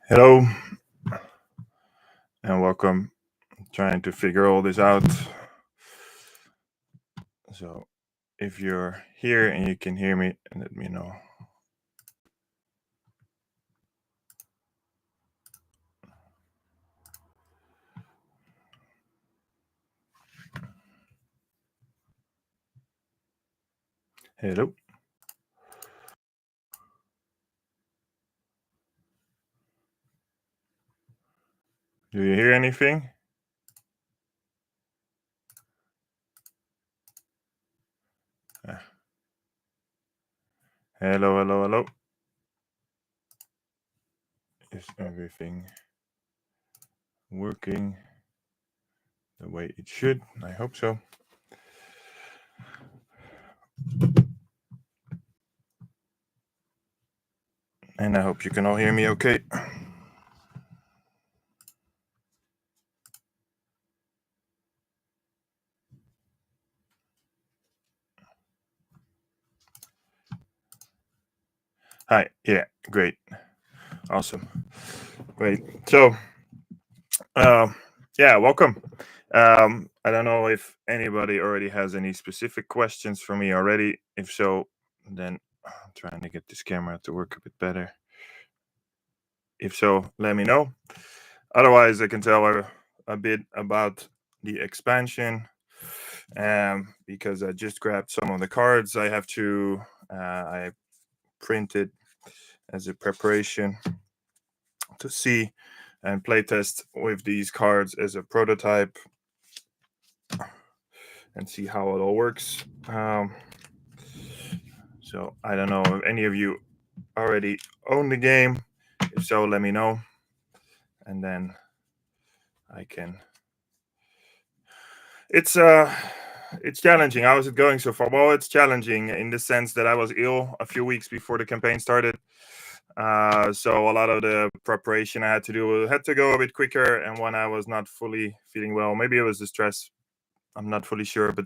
Hello and welcome. Trying to figure all this out. So, if you're here and you can hear me, let me know. Hello. Do you hear anything? Ah, hello, hello, hello. Is everything working the way it should? I hope so. And I hope you can all hear me okay. Hi. Yeah, great. Awesome. Great. So, uh, yeah, welcome. I don't know if anybody already has any specific questions for me already. If so, then I'm trying to get this camera to work a bit better. If so, let me know. Otherwise, I can tell a bit about the expansion. Because I just grabbed some of the cards I have to, I printed as a preparation to see and playtest with these cards as a prototype and see how it all works. So I don't know if any of you already own the game. If so, let me know, and then I can. It's challenging. How is it going so far? Well, it's challenging in the sense that I was ill a few weeks before the campaign started. So a lot of the preparation I had to do had to go a bit quicker. And when I was not fully feeling well, maybe it was the stress. I'm not fully sure, but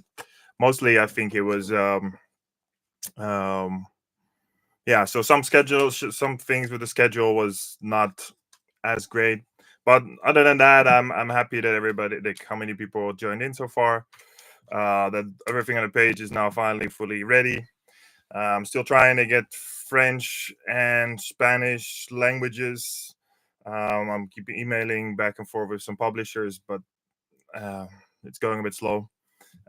mostly I think it was um, yeah. So some things with the schedule was not as great. But other than that, I'm happy that everybody, like how many people joined in so far. That everything on the page is now finally fully ready. I'm still trying to get French and Spanish languages. I'm keeping emailing back and forth with some publishers, but uh, it's going a bit slow.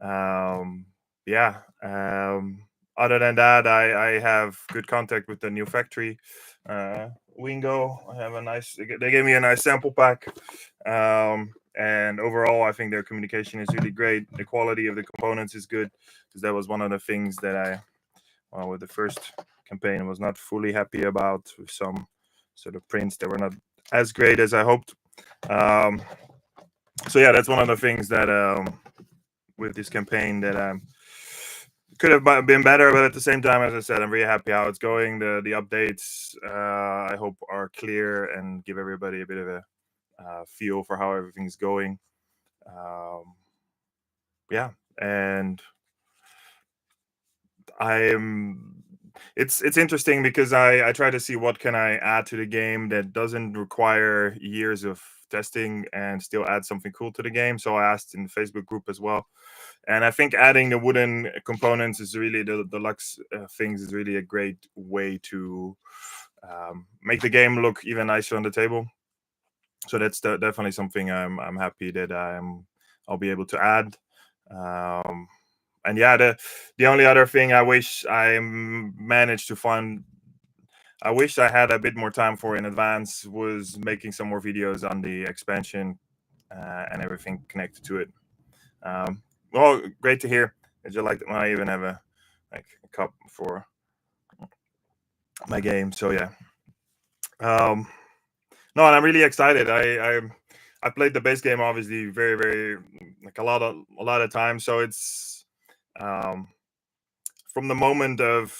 Um, yeah. Other than that, I have good contact with the new factory, Wingo. I have a nice. They gave me a nice sample pack, and overall, I think their communication is really great. The quality of the components is good because that was one of the things that well, with the first campaign, I was not fully happy about with some sort of prints that were not as great as I hoped. Um, so yeah, that's one of the things that with this campaign that could have been better, but at the same time, as I said, I'm really happy how it's going. The updates I hope are clear and give everybody a bit of a feel for how everything's going. Um, yeah, and I'm it's interesting because I try to see what can I add to the game that doesn't require years of testing and still add something cool to the game. So I asked in the Facebook group as well, and I think adding the wooden components is really the deluxe things is really a great way to make the game look even nicer on the table. So that's definitely something I'm happy that I'll be able to add. Um, and yeah, the only other thing I wish managed to find, I wish I had a bit more time for in advance, was making some more videos on the expansion and everything connected to it. Um, well, great to hear. Did you like that? I even have a cup for my game. So yeah. Um, no, and I'm really excited. I played the base game obviously very like a lot of times. So it's um from the moment of,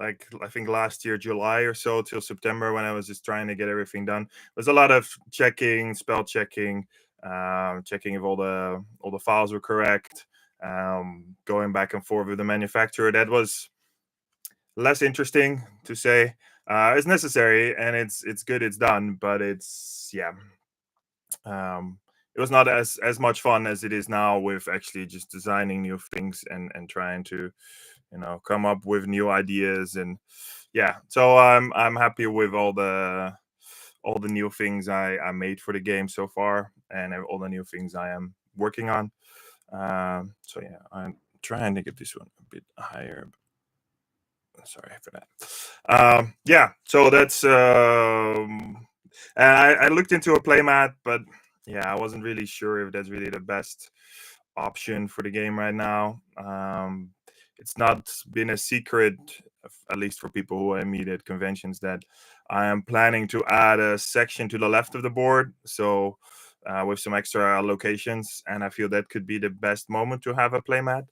like, I think last year July or so till September, when I was just trying to get everything done. There's a lot of checking, spell checking, checking if all the files were correct, going back and forth with the manufacturer. That was less interesting to say. It's necessary and it's good. It's done, but it's yeah. It was not as much fun as it is now with actually just designing new things and trying to come up with new ideas. And yeah, so I'm happy with all the new things I made for the game so far, and all the new things I am working on. So yeah, I'm trying to get this one a bit higher. Sorry for that. Yeah, so that's I looked into a playmat, but yeah, I wasn't really sure if that's really the best option for the game right now. It's not been a secret, at least for people who I meet at conventions, that I am planning to add a section to the left of the board. So with some extra locations, and I feel that could be the best moment to have a playmat.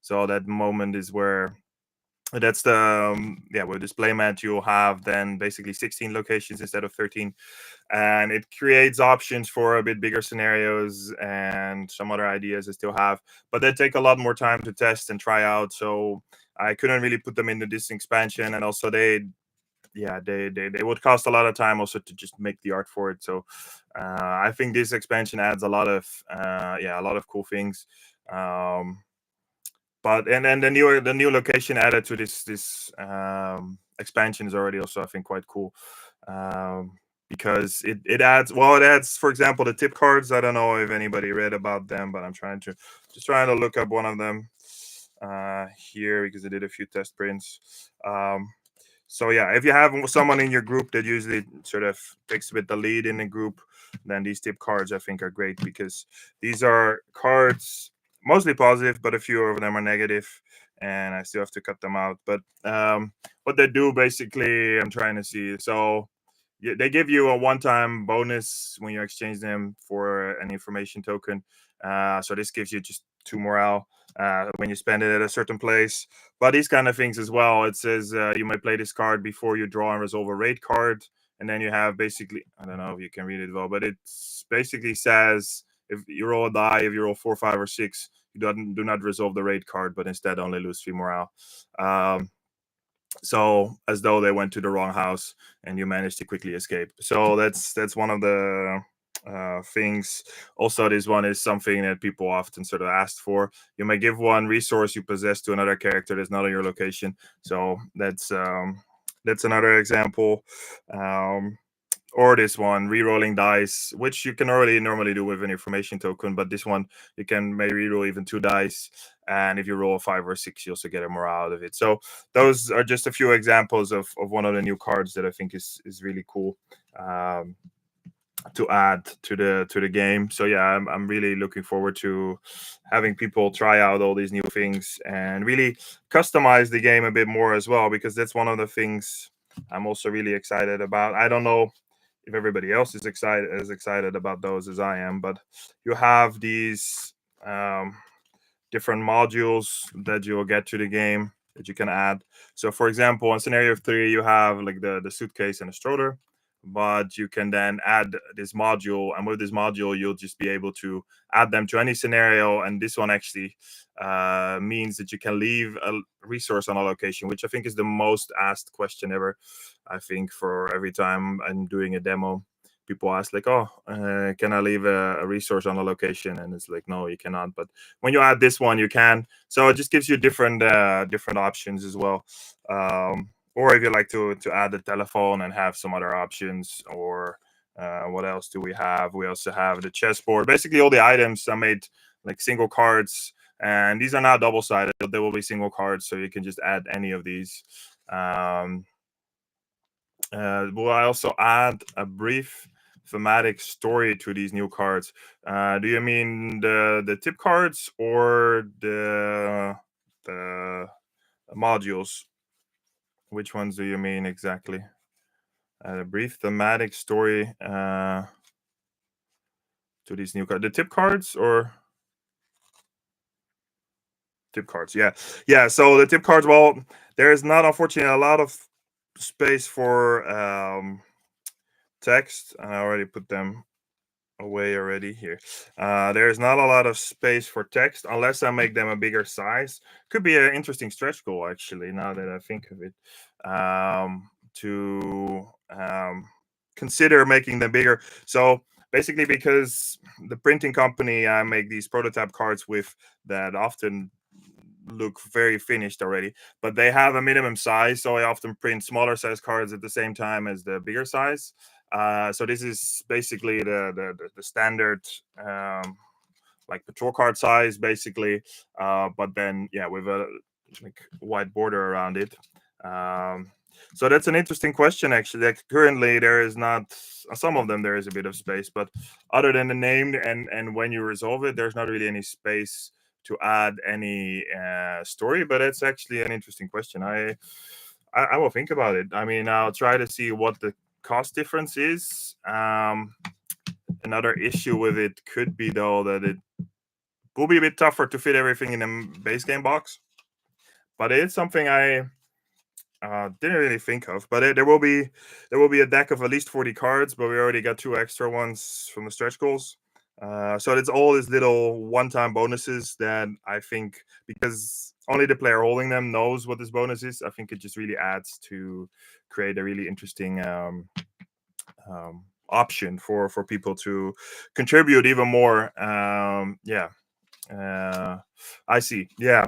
So that moment is where that's the yeah, with display mat you'll have then basically 16 locations instead of 13, and it creates options for a bit bigger scenarios and some other ideas I still have, but they take a lot more time to test and try out. So I couldn't really put them into this expansion, and also they would cost a lot of time also to just make the art for it. So I think this expansion adds a lot of a lot of cool things. But and then the new location added to this expansion is already also, I think, quite cool. um because it adds, for example, the tip cards. I don't know if anybody read about them, but I'm trying to look up one of them here because I did a few test prints. So yeah, if you have someone in your group that usually sort of takes a bit the lead in the group, then these tip cards I think are great, because these are cards mostly positive, but a few of them are negative, and I still have to cut them out. But what they do basically, I'm trying to see. So yeah, they give you a one-time bonus when you exchange them for an information token. So this gives you just two morale when you spend it at a certain place. But these kind of things as well. It says you may play this card before you draw and resolve a raid card, and then you have basically, I don't know if you can read it well, but it basically says if you roll a die, if you roll 4, 5, or 6, you do not resolve the raid card, but instead only lose 3 morale. Um, so as though they went to the wrong house and you managed to quickly escape. So that's one of the things. Also, this one is something that people often sort of ask for. You may give one resource you possess to another character that's not on your location. So that's another example. um, or this one, re-rolling dice, which you can already normally do with an information token, but this one you can maybe re-roll even 2 dice, and if you roll a 5 or 6, you also get a morale out of it. So those are just a few examples of one of the new cards that I think is really cool um, to add to the game. So yeah, I'm really looking forward to having people try out all these new things and really customize the game a bit more as well, because that's one of the things I'm also really excited about. I don't know if everybody else is excited about those as I am, but you have these different modules that you'll get to the game that you can add. So, for example, in scenario 3, you have like the suitcase and a stroller, but you can then add this module, and with this module, you'll just be able to add them to any scenario. And this one actually means that you can leave a resource on a location, which I think is the most asked question ever. I think for every time I'm doing a demo, people ask like, "Oh, can I leave a resource on a location?" And it's like, no, you cannot. But when you add this one, you can. So it just gives you different options as well. Or if you like to add a telephone and have some other options, or what else do we have? We also have the chessboard. Basically, all the items are made like single cards, and these are not double sided. They will be single cards, so you can just add any of these. Um, will I also add a brief thematic story to these new cards? Do you mean the tip cards or the modules? Which ones do you mean exactly? A brief thematic story to these new cards. The tip cards or tip cards? Yeah, yeah. So the tip cards. Well, there is not, unfortunately, a lot of space for text, and I already put them away already here. There's not a lot of space for text unless I make them a bigger size. Could be an interesting stretch goal, actually, now that I think of it. to consider making them bigger. So basically, because the printing company I make these prototype cards with that often look very finished already, but they have a minimum size, so I often print smaller size cards at the same time as the bigger size. So this is basically the standard like patrol card size, basically, but then yeah, with a like white border around it. Um, so that's an interesting question, actually. Like currently, there is not some of them. There is a bit of space, but other than the name and when you resolve it, there's not really any space to add any story. But it's actually an interesting question. I will think about it. I mean, I'll try to see what the cost difference is. Another issue with it could be though that it will be a bit tougher to fit everything in a base game box, but it's something I didn't really think of. But there will be a deck of at least 40 cards, but we already got two extra ones from the stretch goals. So it's all these little one-time bonuses that I think, because only the player holding them knows what this bonus is, I think it just really adds to create a really interesting option for people to contribute even more. Yeah, I see. Yeah.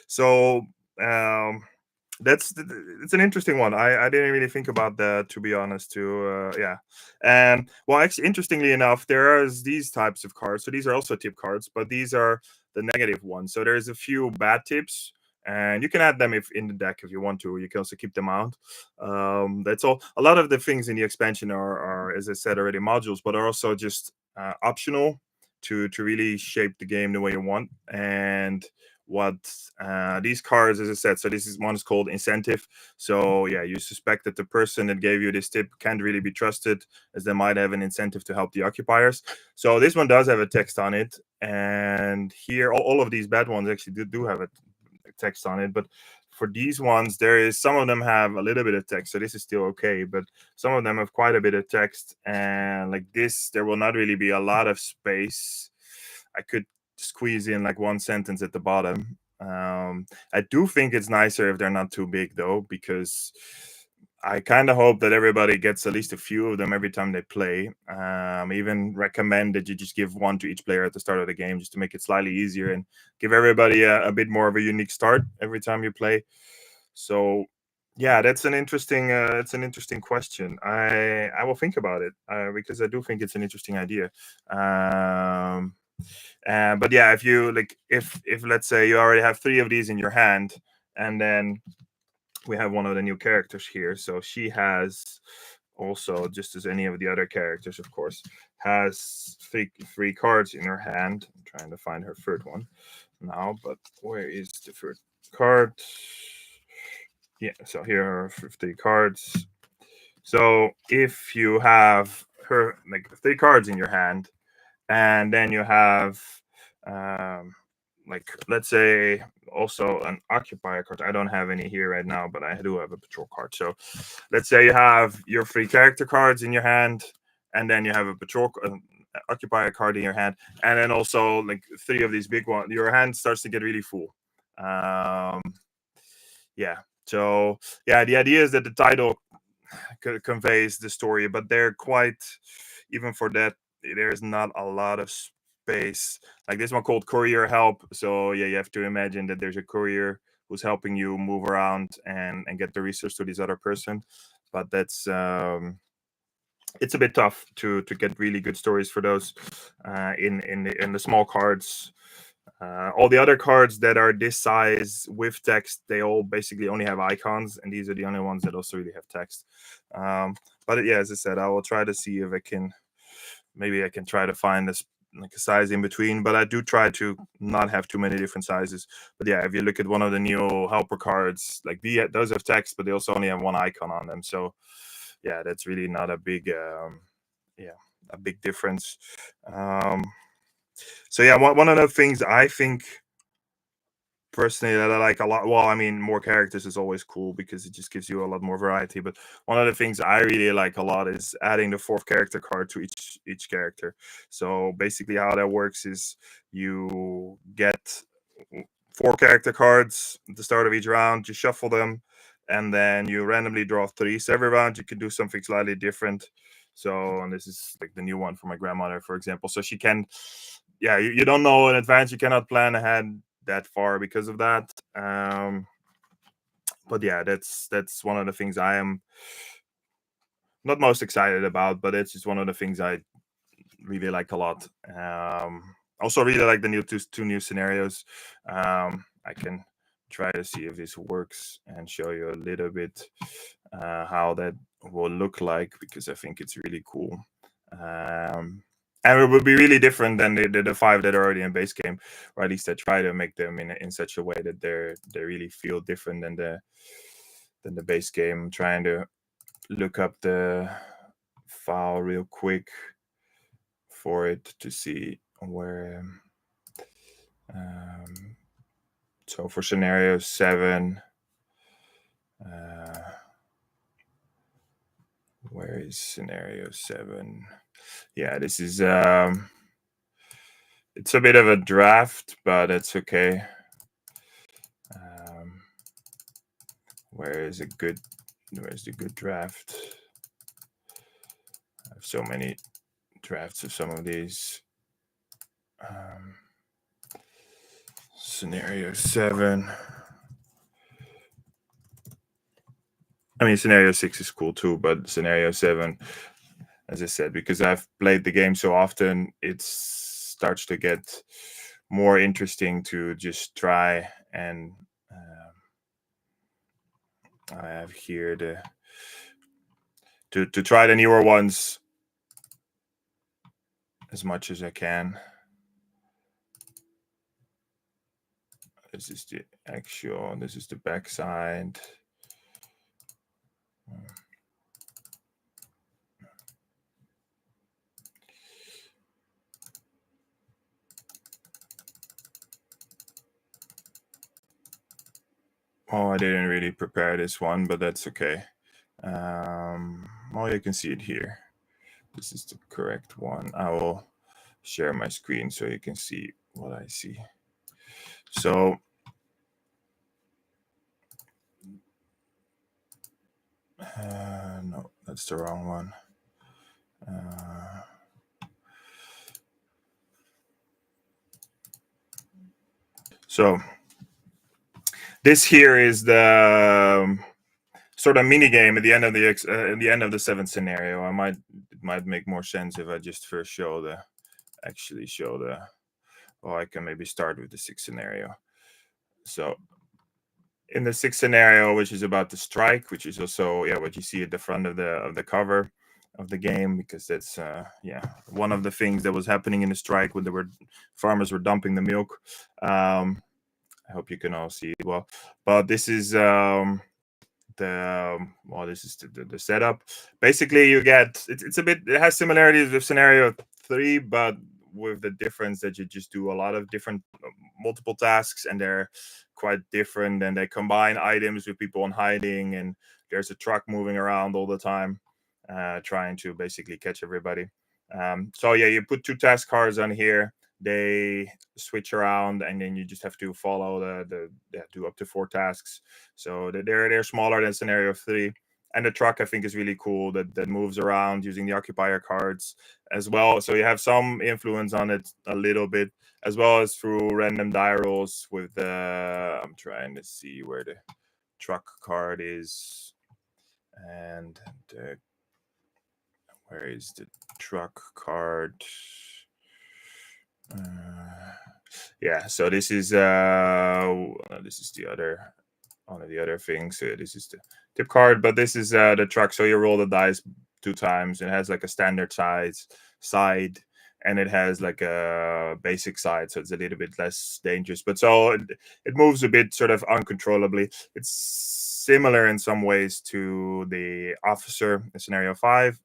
So um, it's an interesting one. I didn't really think about that, to be honest. Too. Yeah. And well, actually, interestingly enough, there are these types of cards. So these are also tip cards, but these are the negative ones. So there's a few bad tips. And you can add them if in the deck if you want to. You can also keep them out. That's all. A lot of the things in the expansion are, as I said already, modules, but are also just optional to really shape the game the way you want. And what these cards, as I said, so this is one is called incentive. So yeah, you suspect that the person that gave you this tip can't really be trusted, as they might have an incentive to help the occupiers. So this one does have a text on it, and here all of these bad ones actually do have a text on it, but for these ones there is some of them have a little bit of text, so this is still okay, but some of them have quite a bit of text, and like this there will not really be a lot of space. I could squeeze in like one sentence at the bottom. I do think it's nicer if they're not too big though, because I kind of hope that everybody gets at least a few of them every time they play. Even recommend that you just give one to each player at the start of the game, just to make it slightly easier and give everybody a bit more of a unique start every time you play. So, yeah, it's an interesting question. I will think about it because I do think it's an interesting idea. Um, but yeah, if you like, if let's say you already have three of these in your hand, and then we have one of the new characters here. So she has also, just as any of the other characters, of course, has three cards in her hand. I'm trying to find her third one now, but where is the third card? Yeah, so here are 50 cards. So if you have her like three cards in your hand, and then you have um like let's say also an occupier card. I don't have any here right now, but I do have a patrol card. So let's say you have your three character cards in your hand, and then you have a occupier card in your hand, and then also like three of these big ones. Your hand starts to get really full. um yeah. So yeah, the idea is that the title conveys the story, but they're quite, even for that, there's not a lot of space. Like this one called Courier Help. So yeah, you have to imagine that there's a courier who's helping you move around and get the resource to this other person. But that's it's a bit tough to get really good stories for those in the small cards. All the other cards that are this size with text, they all basically only have icons, and these are the only ones that also really have text. But yeah, as I said, I will try to see if I can, maybe I can try to find this like a size in between. But I do try to not have too many different sizes. But yeah, if you look at one of the new helper cards, like those have text, but they also only have one icon on them. So yeah, that's really not a big yeah, a big difference. Um, so yeah, one of the things I think personally that I like a lot. Well, I mean, more characters is always cool because it just gives you a lot more variety. But one of the things I really like a lot is adding the fourth character card to each character. So basically, how that works is you get four character cards at the start of each round. You shuffle them, and then you randomly draw 3. So every round you can do something slightly different. So, and this is like the new one for my grandmother, for example. So she can, yeah, you don't know in advance. You cannot plan ahead that far because of that. But yeah, that's one of the things I am not most excited about, but it's just one of the things I really like a lot. Also, really like the new two new scenarios. I can try to see if this works and show you a little bit how that will look like, because I think it's really cool. And it would be really different than the 5 that are already in base game, or at least I try to make them in such a way that they really feel different than the base game. I'm trying to look up the file real quick for it to see where. So for scenario 7, where is scenario 7? Yeah, this is it's a bit of a draft, but it's okay. Where's the good draft? I have so many drafts of some of these. Scenario 7. I mean, scenario 6 is cool too, but scenario 7, as I said, because I've played the game so often, it starts to get more interesting to just try. And I have here to try the newer ones as much as I can. This is the actual, this is the backside. Oh, I didn't really prepare this one, but that's okay. Well, you can see it here. This is the correct one. I will share my screen so you can see what I see. So no, that's the wrong one. So this here is the sort of mini game at the end of the 7th scenario. It might make more sense if I just first show the. I can maybe start with the 6th scenario. So in the 6th scenario, which is about the strike, which is also what you see at the front of the cover of the game, because that's one of the things that was happening in the strike when farmers were dumping the milk. I hope you can all see it well, but this is this is the setup. Basically, you get it has similarities with scenario 3, but with the difference that you just do a lot of different multiple tasks, and they're quite different, and they combine items with people in hiding, and there's a truck moving around all the time trying to basically catch everybody. So yeah, you put 2 task cards on here, they switch around, and then you just have to follow do up to 4 tasks. So they're smaller than scenario 3. And the truck, I think, is really cool that moves around using the occupier cards as well. So you have some influence on it a little bit, as well as through random die rolls with the. I'm trying to see where the truck card is, and where is the truck card? Yeah, so this is the other one of the other things. So this is the tip card, but this is the truck. So you roll the dice 2 times. It has like a standard size side, and it has like a basic side, so it's a little bit less dangerous. But so it moves a bit sort of uncontrollably. It's similar in some ways to the officer in scenario 5,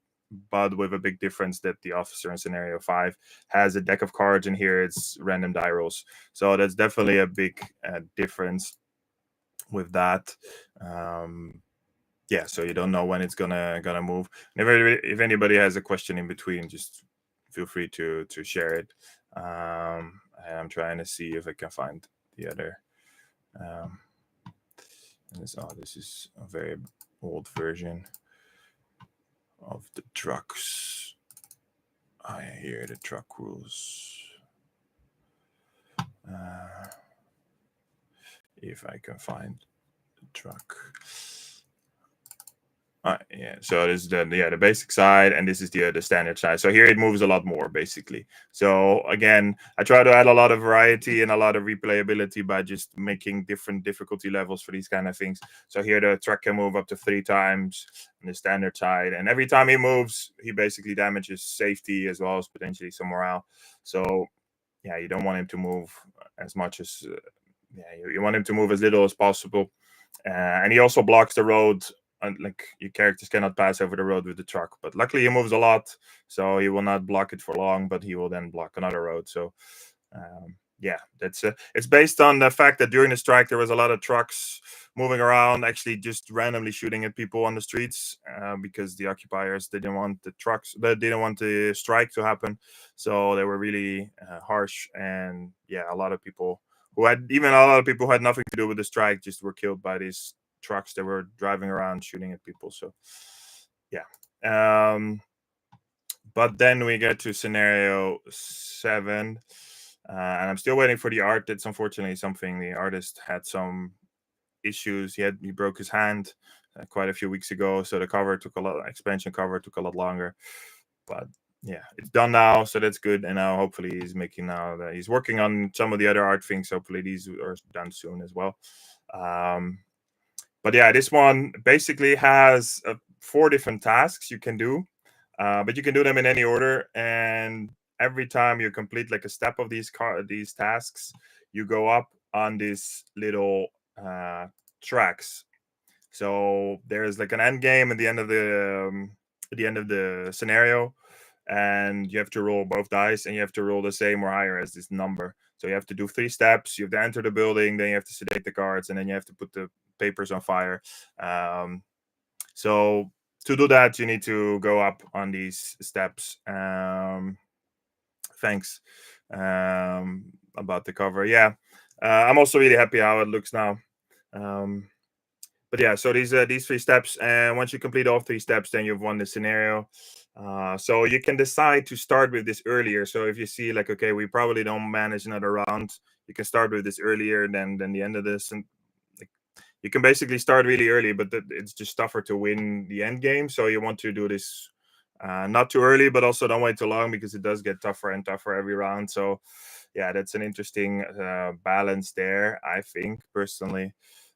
but with a big difference that the officer in scenario 5 has a deck of cards, and here it's random die rolls. So that's definitely a big difference with that. So you don't know when it's gonna move. And if anybody has a question in between, just feel free to share it. And I'm trying to see if I can find the other. And this is a very old version of the trucks. I hear the truck rules. If I can find the truck. Yeah, so this is the basic side, and this is the standard side. So here it moves a lot more basically. So again, I try to add a lot of variety and a lot of replayability by just making different difficulty levels for these kind of things. So here the truck can move up to 3 times on the standard side, and every time he moves, he basically damages safety as well as potentially some morale. So yeah, you don't want him to move as much as you want him to move as little as possible. And he also blocks the road, and like your characters cannot pass over the road with the truck. But luckily, he moves a lot, so he will not block it for long. But he will then block another road. So yeah, that's it's based on the fact that during the strike there was a lot of trucks moving around, actually just randomly shooting at people on the streets because the occupiers didn't want they didn't want the strike to happen. So they were really harsh, and yeah, a lot of people who had nothing to do with the strike just were killed by these trucks that were driving around shooting at people. So yeah. But then we get to scenario 7, and I'm still waiting for the art. That's unfortunately something the artist had some issues. He broke his hand quite a few weeks ago, so the cover took a lot. Expansion cover took a lot longer, but yeah, it's done now, so that's good. And now hopefully he's working on some of the other art things. Hopefully these are done soon as well. But yeah, this one basically has 4 different tasks you can do, but you can do them in any order. And every time you complete like a step of these tasks, you go up on these little tracks. So there's like an end game at the end of the scenario, and you have to roll both dice, and you have to roll the same or higher as this number. So you have to do 3 steps. You have to enter the building, then you have to sedate the guards, and then you have to put the papers on fire. So to do that, you need to go up on these steps. Thanks about the cover. Yeah, I'm also really happy how it looks now. But yeah, so these 3 steps, and once you complete all 3 steps, then you've won the scenario. So you can decide to start with this earlier. So if you see like, okay, we probably don't manage another round, you can start with this earlier than the end of this, and like, you can basically start really early, but it's just tougher to win the end game. So you want to do this not too early, but also don't wait too long because it does get tougher and tougher every round. So yeah, that's an interesting balance there, I think personally.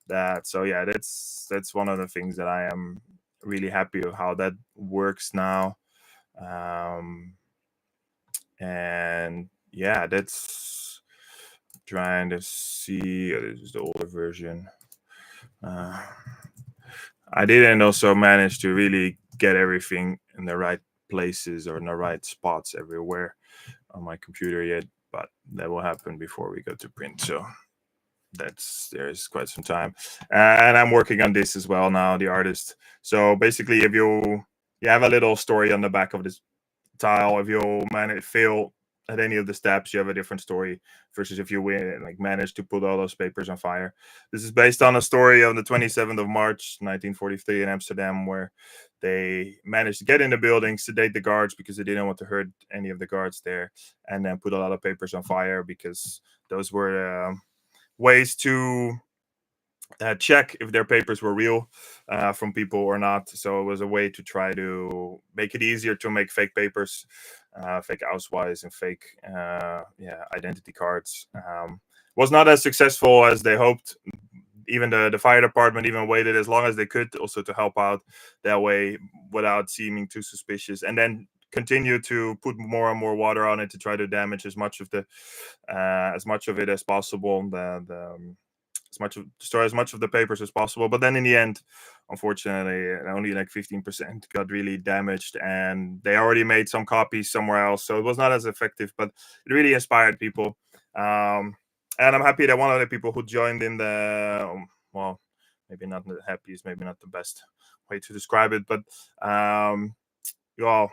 Yeah, that's one of the things that I am really happy of how that works now. Um, and yeah, that's trying to see. This is the older version. I didn't also manage to really get everything in the right places or in the right spots everywhere on my computer yet, but that will happen before we go to print. So there's quite some time, and I'm working on this as well now, the artist. So basically, if you have a little story on the back of this tile, if you fail at any of the steps, you have a different story versus if you win, like manage to put all those papers on fire. This is based on a story of the 27th of March 1943 in Amsterdam, where they managed to get in the building, sedate the guards because they didn't want to hurt any of the guards there, and then put a lot of papers on fire because those were ways to check if their papers were real from people or not. So it was a way to try to make it easier to make fake papers, fake Ausweis and fake identity cards. Was not as successful as they hoped. Even the fire department even waited as long as they could also to help out that way without seeming too suspicious, and then continue to put more and more water on it to try to damage as much of it as possible. Destroy as much of the papers as possible. But then in the end, unfortunately, only like 15% got really damaged, and they already made some copies somewhere else, so it was not as effective. But it really inspired people, and I'm happy that one of the people who joined in well, maybe not happy is maybe not the best way to describe it, but well,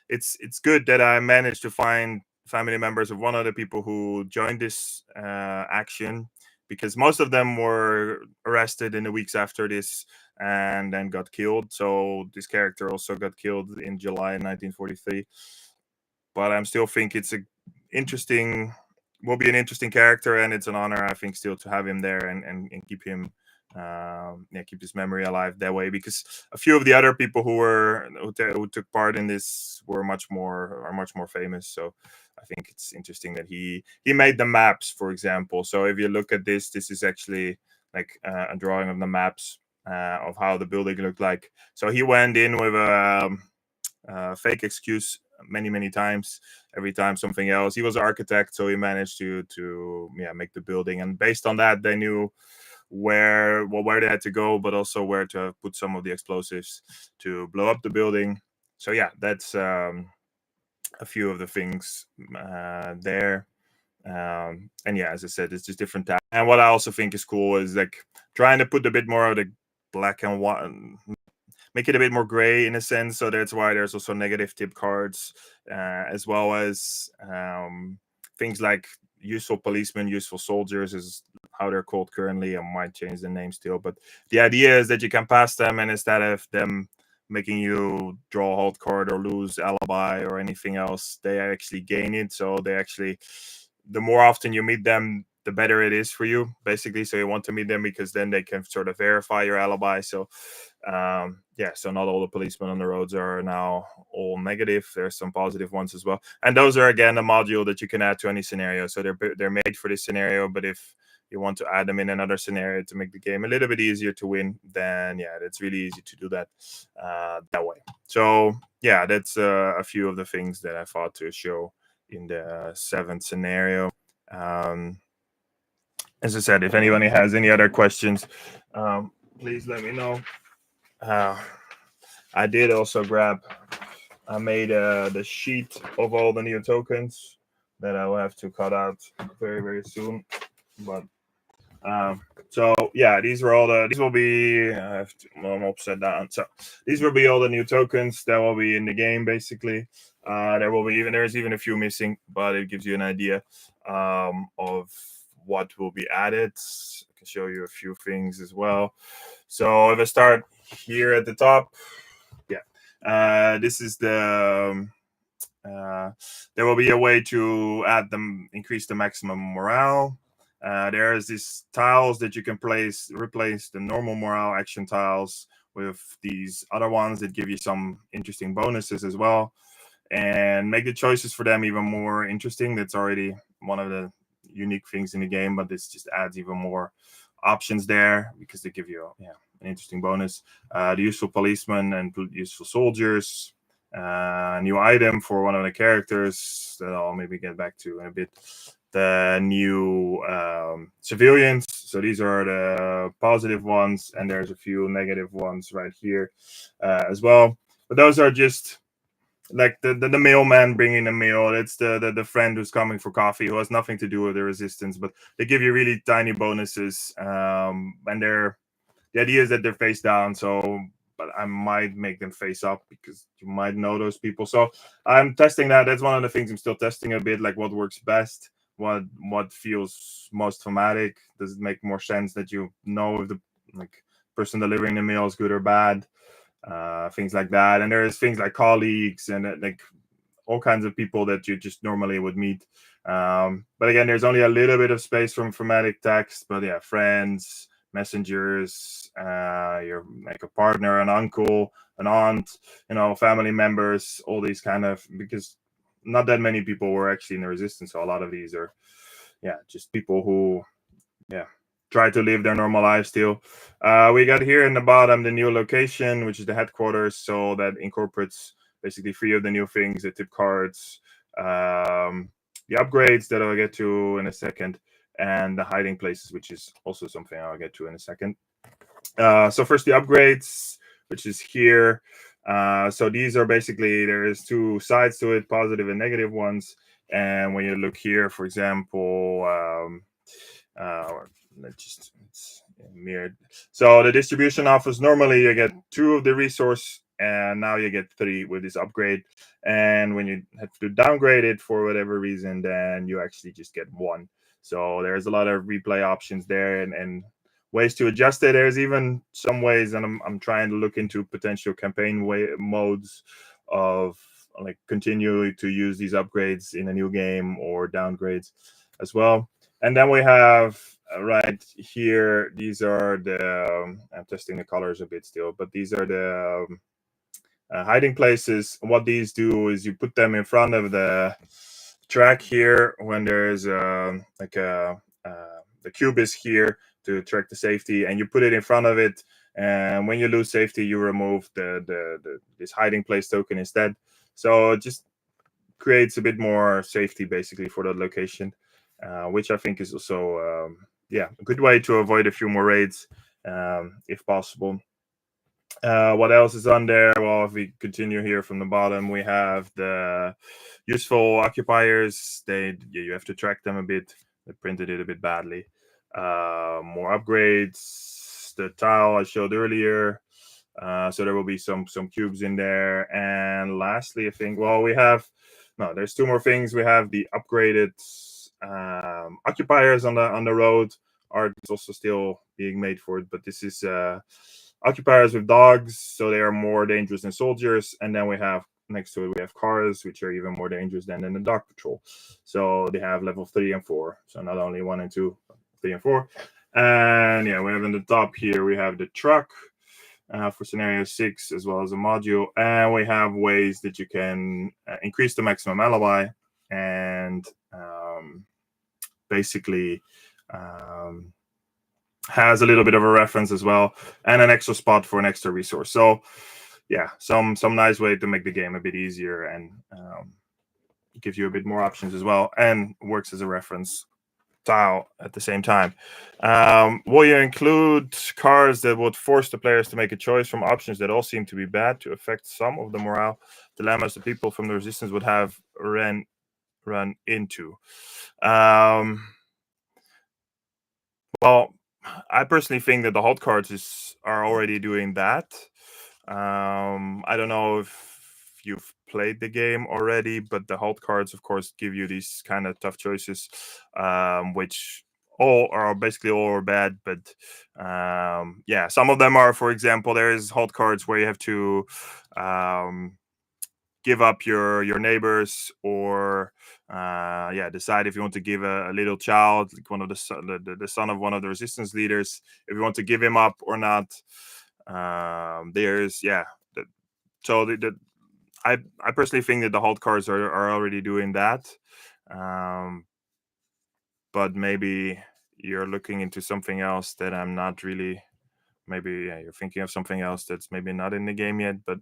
it's good that I managed to find family members of one of the people who joined this action, because most of them were arrested in the weeks after this and then got killed. So this character also got killed in July 1943. But I'm still think it's a interesting will be an interesting character, and it's an honor, I think, still to have him there and keep him keep his memory alive that way, because a few of the other people who took part in this are much more famous. So I think it's interesting that he made the maps, for example. So if you look at this is actually like a drawing of the maps of how the building looked like. So he went in with a fake excuse many times. Every time something else. He was an architect, so he managed to make the building, and based on that they knew where they had to go, but also where to put some of the explosives to blow up the building. So yeah, that's a few of the things there. And yeah, as I said, it's just different time. And what I also think is cool is like trying to put a bit more of the black and white, make it a bit more gray in a sense. So that's why there's also negative tip cards, as well as things like useful policemen, useful soldiers is how they're called currently. I might change the name still, but the idea is that you can pass them, and instead of them making you draw a halt card or lose alibi or anything else, they actually gain it. So they actually, the more often you meet them, the better it is for you, basically. So you want to meet them because then they can sort of verify your alibi. So so not all the policemen on the roads are now all negative. There's some positive ones as well, and those are again a module that you can add to any scenario. So they're made for this scenario, but if you want to add them in another scenario to make the game a little bit easier to win, then yeah, it's really easy to do that that way. So yeah, that's a few of the things that I thought to show in the seventh scenario. As I said, if anybody has any other questions, please let me know. I did also I made the sheet of all the new tokens that I will have to cut out very soon. But so yeah, these will be I'm upside down. So these will be all the new tokens that will be in the game, basically. There's even a few missing, but it gives you an idea of what will be added. I can show you a few things as well. So if I start here at the top, this is the there will be a way to increase the maximum morale. There's these tiles that you can replace the normal morale action tiles with these other ones that give you some interesting bonuses as well, and make the choices for them even more interesting. That's already one of the unique things in the game, but this just adds even more options there because they give you an interesting bonus. The useful policemen and useful soldiers. New item for one of the characters that I'll maybe get back to in a bit. The new civilians. So these are the positive ones, and there's a few negative ones right here as well. But those are just like the mailman bringing the mail. It's the friend who's coming for coffee, who has nothing to do with the resistance, but they give you really tiny bonuses. And the idea is that they're face down. So but I might make them face up because you might know those people. So I'm testing that. That's one of the things I'm still testing a bit, like what works best, what feels most thematic. Does it make more sense that you know if the person delivering the mail is good or bad? Things like that. And there's things like colleagues and like all kinds of people that you just normally would meet. But again, there's only a little bit of space from thematic text. But yeah, friends, messengers, your like a partner, an uncle, an aunt, family members, all these kind of, because not that many people were actually in the resistance. So a lot of these are just people who try to live their normal life still. We got here in the bottom the new location, which is the headquarters. So that incorporates basically 3 of the new things: the tip cards, the upgrades that I'll get to in a second, and the hiding places, which is also something I'll get to in a second. So first the upgrades, which is here. So these are basically, there's 2 sides to it, positive and negative ones. And when you look here, for example, it's mirrored. So the distribution offers, normally you get 2 of the resource, and now you get 3 with this upgrade. And when you have to downgrade it for whatever reason, then you actually just get 1. So there's a lot of replay options there, and ways to adjust it. There's even some ways, and I'm trying to look into potential campaign modes of like continue to use these upgrades in a new game or downgrades as well. And then we have right here, these are the I'm testing the colors a bit still, but these are the hiding places. What these do is you put them in front of the track here when there's like the cube is here to track the safety, and you put it in front of it. And when you lose safety, you remove the this hiding place token instead. So it just creates a bit more safety basically for that location, which I think is also yeah, a good way to avoid a few more raids if possible. What else is on there? Well, if we continue here from the bottom, we have the useful occupiers. You have to track them a bit. They printed it a bit badly. More upgrades. The tile I showed earlier. So there will be some cubes in there. And lastly, I think we have there's two more things. We have the upgraded occupiers on the road. Art is also still being made for it, but this is occupiers with dogs, so they are more dangerous than soldiers. And then we have next to it, we have cars, which are even more dangerous than in the dog patrol. So they have level 3 and 4. So not only 1 and 2, 3 and 4. And yeah, we have in the top here, we have the truck for scenario 6, as well as a module. And we have ways that you can increase the maximum alibi and basically has a little bit of a reference as well, and an extra spot for an extra resource. So yeah, some nice way to make the game a bit easier and give you a bit more options as well, and works as a reference tile at the same time. Will you include cards that would force the players to make a choice from options that all seem to be bad to affect some of the morale dilemmas the people from the resistance would have run into? Well, I personally think that the hot cards are already doing that. I don't know if you've played the game already, but the hot cards, of course, give you these kind of tough choices, which basically all are bad. But yeah, some of them are. For example, there is hot cards where you have to give up your neighbors, or decide if you want to give a little child, like one of the son of one of the resistance leaders, if you want to give him up or not. There's so I personally think that the halt cards are already doing that, but maybe you're looking into something else that I'm not really. Maybe you're thinking of something else that's maybe not in the game yet, but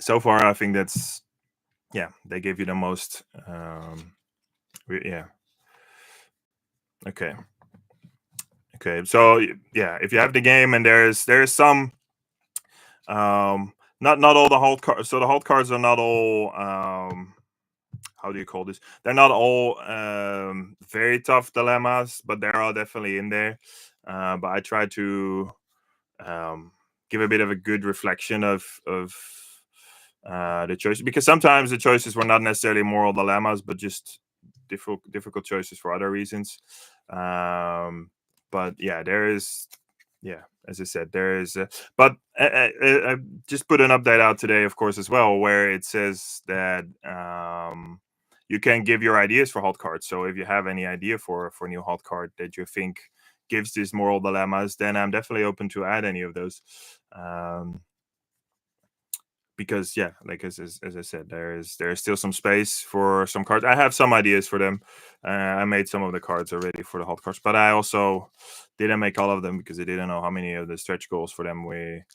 so far I think that's they gave you the most. Yeah. Okay. So yeah, if you have the game and there's some not all the halt cards. So the halt cards are not all how do you call this? They're not all very tough dilemmas, but there are definitely in there. But I try to give a bit of a good reflection of the choices, because sometimes the choices were not necessarily moral dilemmas, but just difficult choices for other reasons. But yeah, there is, as I said, there is. But I just put an update out today, of course, as well, where it says that you can give your ideas for halt cards. So if you have any idea for a new halt card that you think gives these moral dilemmas, then I'm definitely open to add any of those. Because like as I said, there is still some space for some cards. I have some ideas for them. I made some of the cards already for the hot cards, but I also didn't make all of them because I didn't know how many of the stretch goals for them we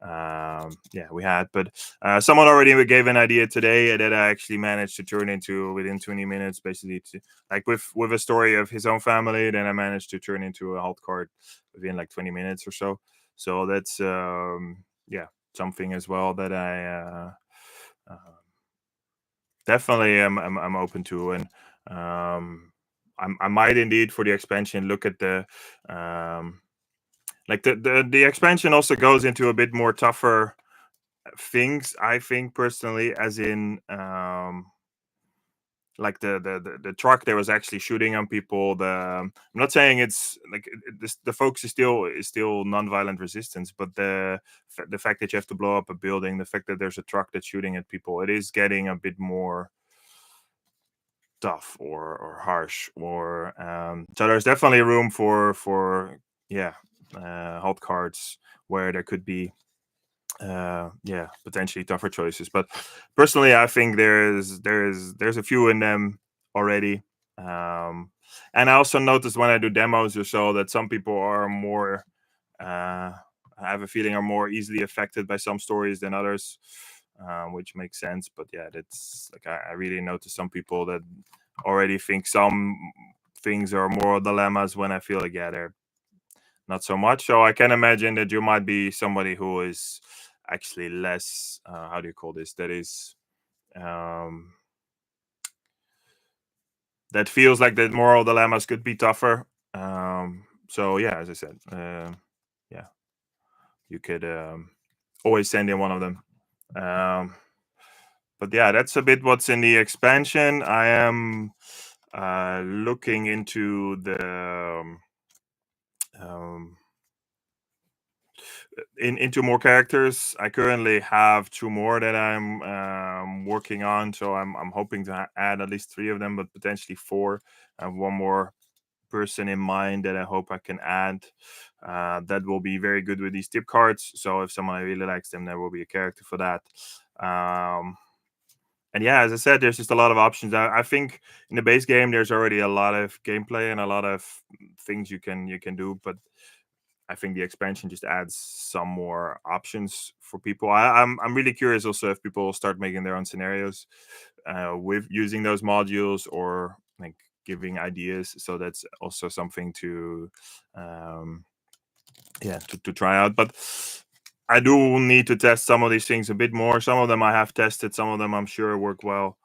had. But someone already gave an idea today that I actually managed to turn into within 20 minutes, basically, to like with a story of his own family. Then I managed to turn into a hot card within like 20 minutes or so. So that's something as well that I definitely I'm open to. And I might indeed, for the expansion, look at the like the expansion also goes into a bit more tougher things, I think, personally, as in like the truck that was actually shooting on people. I'm not saying it's like the focus is still non-violent resistance, but the fact that you have to blow up a building, the fact that there's a truck that's shooting at people, it is getting a bit more tough or harsh. Or so there's definitely room for yeah, hot cards where there could be yeah, potentially tougher choices. But personally, I think there's a few in them already. um and I also noticed when I do demos or so that some people are more I have a feeling are more easily affected by some stories than others, which makes sense. But yeah, that's like I really notice some people that already think some things are moral dilemmas when I feel like, yeah, they're not so much. So I can imagine that you might be somebody who is actually less, how do you call this? That is, um, that feels like the moral dilemmas could be tougher. So yeah, as I said, yeah, you could always send in one of them. Um, but yeah, that's a bit what's in the expansion. I am looking into um, into more characters. I currently have two more that I'm working on, so I'm hoping to add at least three of them, but potentially four. I have one more person in mind that I hope I can add. That will be very good with these tip cards. So if someone really likes them, there will be a character for that. Um, and yeah, as I said, there's just a lot of options. I think in the base game, there's already a lot of gameplay and a lot of things you can do, but I think the expansion just adds some more options for people. I'm really curious also if people will start making their own scenarios with using those modules, or like giving ideas. So that's also something to um, yeah, to try out. But I do need to test some of these things a bit more. Some of them I have tested. Some of them I'm sure work well.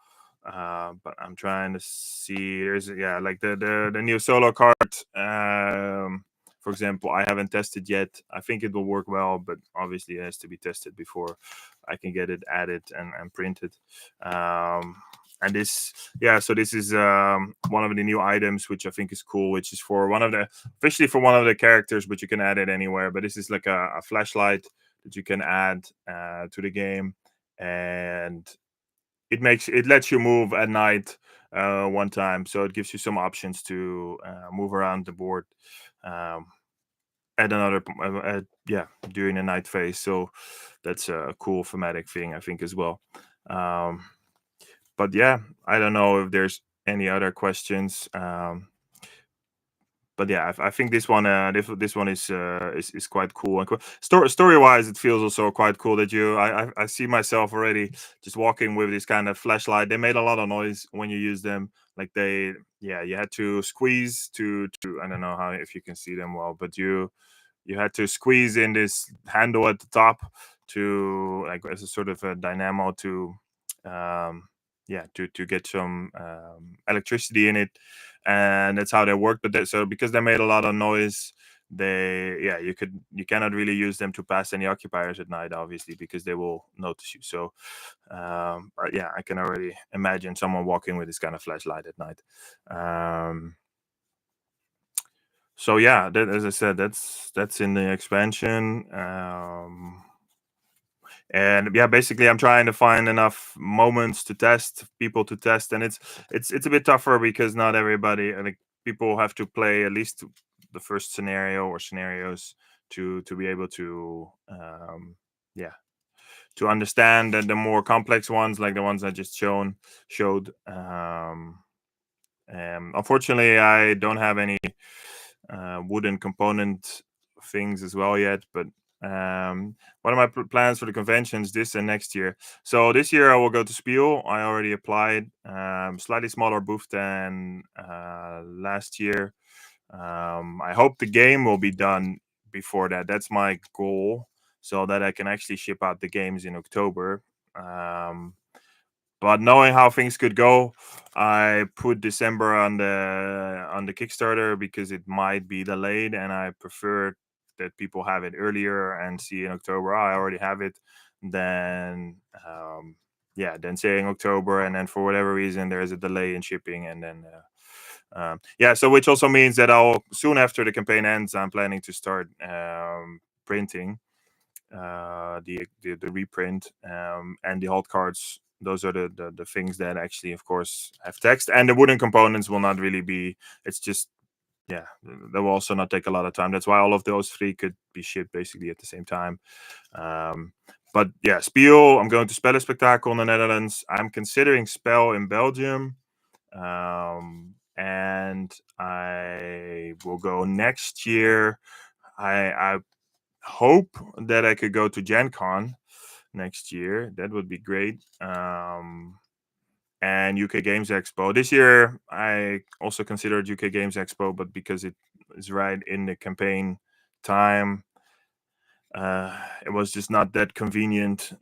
But I'm trying to see. There's yeah, like the new solo card. For example, I haven't tested yet. I think it will work well, but obviously it has to be tested before I can get it added and printed. And this, yeah, so this is one of the new items which I think is cool, which is for one of the officially for one of the characters, but you can add it anywhere. But this is like a flashlight that you can add to the game, and it lets you move at night one time, so it gives you some options to move around the board um, at yeah, during the night phase. So that's a cool thematic thing, I think, as well. Um, but yeah, I don't know if there's any other questions. But yeah, I think this one is quite cool. And story wise, it feels also quite cool that I see myself already just walking with this kind of flashlight. They made a lot of noise when you use them. Like yeah, you had to squeeze to I don't know how if you can see them well, but you had to squeeze in this handle at the top to like as a sort of a dynamo to um yeah, to get some electricity in it, and that's how they work. But so because they made a lot of noise, yeah, you cannot really use them to pass any occupiers at night, obviously, because they will notice you. So but yeah, I can already imagine someone walking with this kind of flashlight at night. um so yeah, that, as I said, that's in the expansion. And yeah, basically I'm trying to find enough moments to test people to test, and it's a bit tougher because not everybody, like, people have to play at least the first scenario or scenarios to be able to yeah, to understand the more complex ones, like the ones I just showed. And unfortunately I don't have any wooden component things as well yet. But one of my plans for the conventions this and next year. So this year I will go to Spiel. I already applied. Slightly smaller booth than last year. I hope the game will be done before that. That's my goal, so that I can actually ship out the games in October. But knowing how things could go, I put December on the Kickstarter because it might be delayed, and I prefer that people have it earlier and see in October. "Oh, I already have it." Then yeah, then saying October, and then for whatever reason there is a delay in shipping, and then yeah, so which also means that I'll soon after the campaign ends, I'm planning to start printing the reprint, and the hot cards. Those are the things that actually, of course, have text, and the wooden components will not really be. It's just, yeah, that will also not take a lot of time. That's why all of those three could be shipped basically at the same time. Um, but yeah, Spiel. I'm going to Spellenspectakel in the Netherlands. I'm considering Spell in Belgium, and I will go next year. I hope that I could go to Gen Con next year. That would be great. And UK Games Expo. This year, I also considered UK Games Expo, but because it is right in the campaign time, it was just not that convenient.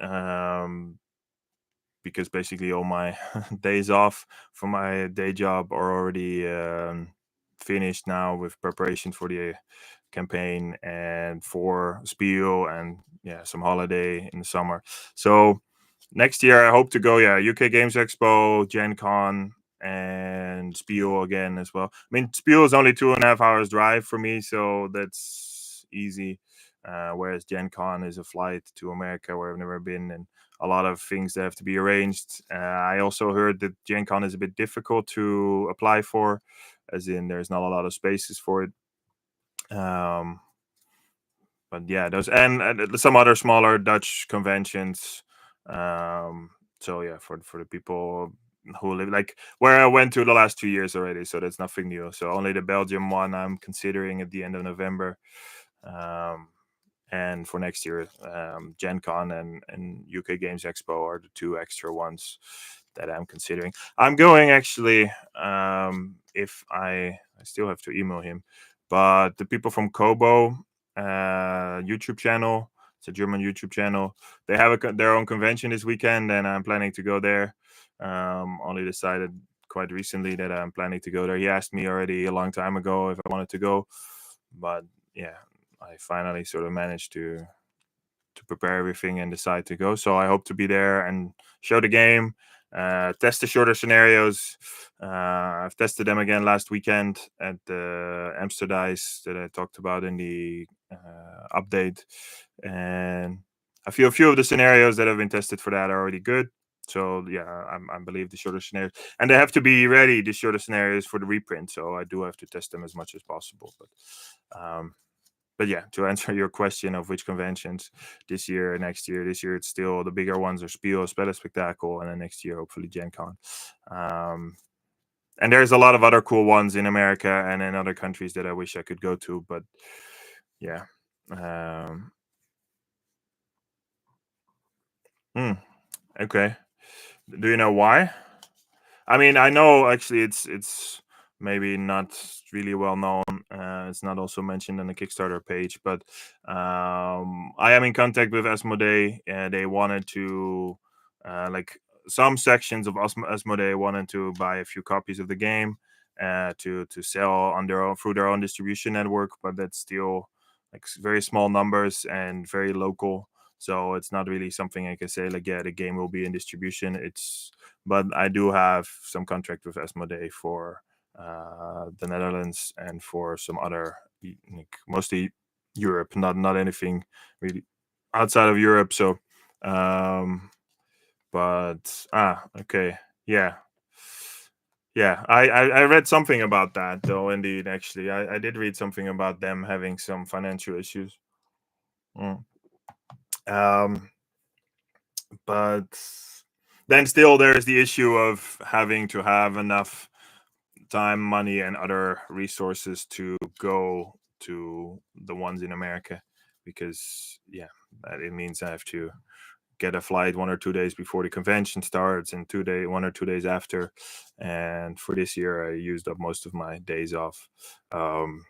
Because basically all my days off from my day job are already finished now with preparation for the campaign and for Spiel, and yeah, some holiday in the summer. So next year I hope to go, yeah, UK Games Expo, Gen Con, and Spiel again as well. I mean, Spiel is only 2.5 hours drive for me, so that's easy. Whereas Gen Con is a flight to America where I've never been, and a lot of things that have to be arranged. I also heard that Gen Con is a bit difficult to apply for, as in there's not a lot of spaces for it. Um, but yeah, those and some other smaller Dutch conventions. Um, so yeah, for the people who live like where I went to the last 2 years already, so that's nothing new. So only the Belgium one I'm considering at the end of November. Um, and for next year, Gen Con and UK Games Expo are the two extra ones that I'm considering. I'm going actually, if I still have to email him, but the people from Kobo YouTube channel, it's a German YouTube channel. They have their own convention this weekend, and I'm planning to go there. Only decided quite recently that I'm planning to go there. He asked me already a long time ago if I wanted to go, but yeah, I finally sort of managed to prepare everything and decide to go. So I hope to be there and show the game, test the shorter scenarios. I've tested them again last weekend at the Amsterdice that I talked about in the update, and I feel a few of the scenarios that have been tested for that are already good. So yeah, I believe the shorter scenarios, and they have to be ready. The shorter scenarios for the reprint, so I do have to test them as much as possible. But yeah, to answer your question of which conventions this year, next year, this year it's still the bigger ones are Spiel, Spellenspectakel, and then next year hopefully Gen Con. And there's a lot of other cool ones in America and in other countries that I wish I could go to, but yeah. Um, hmm, okay. Do you know why? I mean, I know actually it's maybe not really well known. It's not also mentioned on the Kickstarter page, but I am in contact with Asmodee. They wanted to like some sections of Asmodee wanted to buy a few copies of the game to sell on their own through their own distribution network, but that's still like very small numbers and very local. So it's not really something I can say like, yeah, the game will be in distribution. It's But I do have some contract with Asmodee for the Netherlands and for some other, like, mostly Europe, not anything really outside of Europe. So, but okay, yeah, yeah. I read something about that though. Indeed, actually, I did read something about them having some financial issues. Mm. Um, but then still, there's the issue of having to have enough time, money, and other resources to go to the ones in America, because yeah, it means I have to get a flight 1 or 2 days before the convention starts and 1 or 2 days after. And for this year, I used up most of my days off. Um,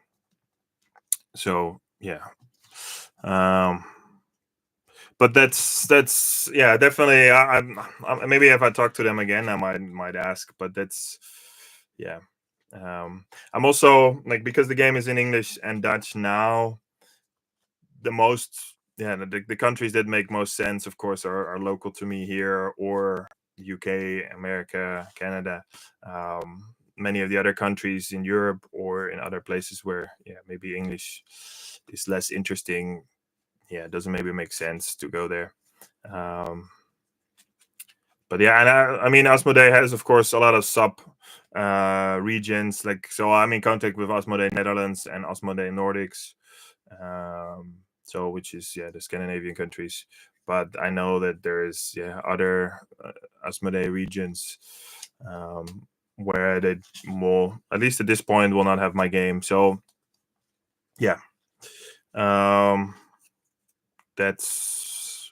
so yeah. Um, but that's yeah, definitely. Maybe if I talk to them again, I might ask. But that's yeah. I'm also like, because the game is in English and Dutch now, the most yeah, the countries that make most sense, of course, are local to me here, or UK, America, Canada. Many of the other countries in Europe or in other places where, yeah, maybe English is less interesting. Yeah, it doesn't maybe make sense to go there. Um, but yeah, and I mean, Asmodee has, of course, a lot of sub regions. Like, so I'm in contact with Asmodee Netherlands and Asmodee Nordics. So, which is, yeah, the Scandinavian countries. But I know that there is, yeah, other Asmodee regions, where they more, at least at this point, will not have my game. So yeah, um, that's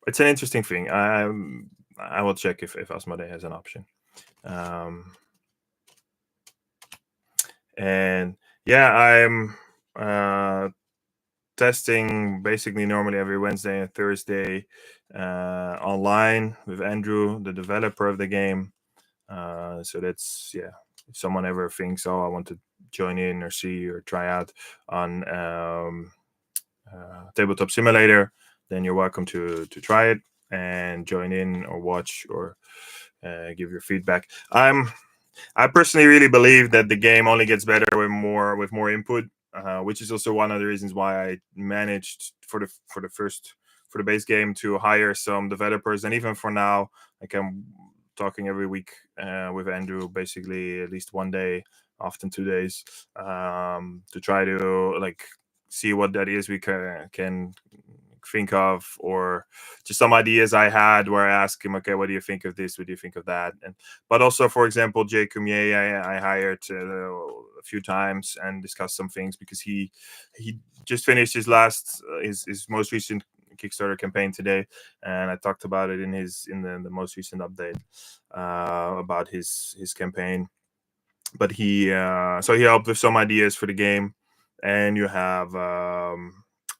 it's an interesting thing. I will check if Asmodee has an option. Um, and yeah, I'm testing basically normally every Wednesday and Thursday online with Andrew, the developer of the game. So that's, yeah. If someone ever thinks, oh, I want to join in or see or try out on Tabletop Simulator, then you're welcome to try it and join in or watch or give your feedback. I personally really believe that the game only gets better with more input, which is also one of the reasons why I managed for the base game to hire some developers, and even for now, like, I'm talking every week with Andrew, basically at least one day, often 2 days, to try to, like, see what that is we can think of, or just some ideas I had where I ask him, okay, what do you think of this? What do you think of that? And but also, for example, Jay Cumier, I hired a few times and discussed some things, because he just finished his most recent Kickstarter campaign today, and I talked about it in the most recent update about his campaign. But he helped with some ideas for the game, and you have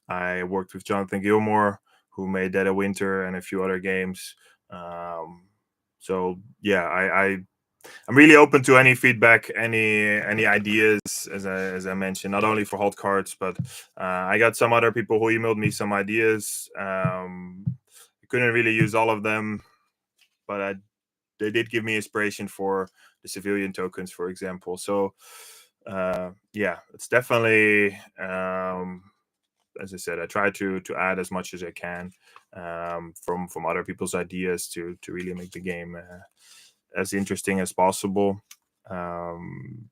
I worked with Jonathan Gilmore, who made Dead of Winter and a few other games. So yeah, I'm really open to any feedback, any ideas, as I mentioned, not only for Halt Cards, but I got some other people who emailed me some ideas. I couldn't really use all of them, but they did give me inspiration for the civilian tokens, for example. So yeah, it's definitely, as I said, I try to add as much as I can from other people's ideas to really make the game as interesting as possible. Um,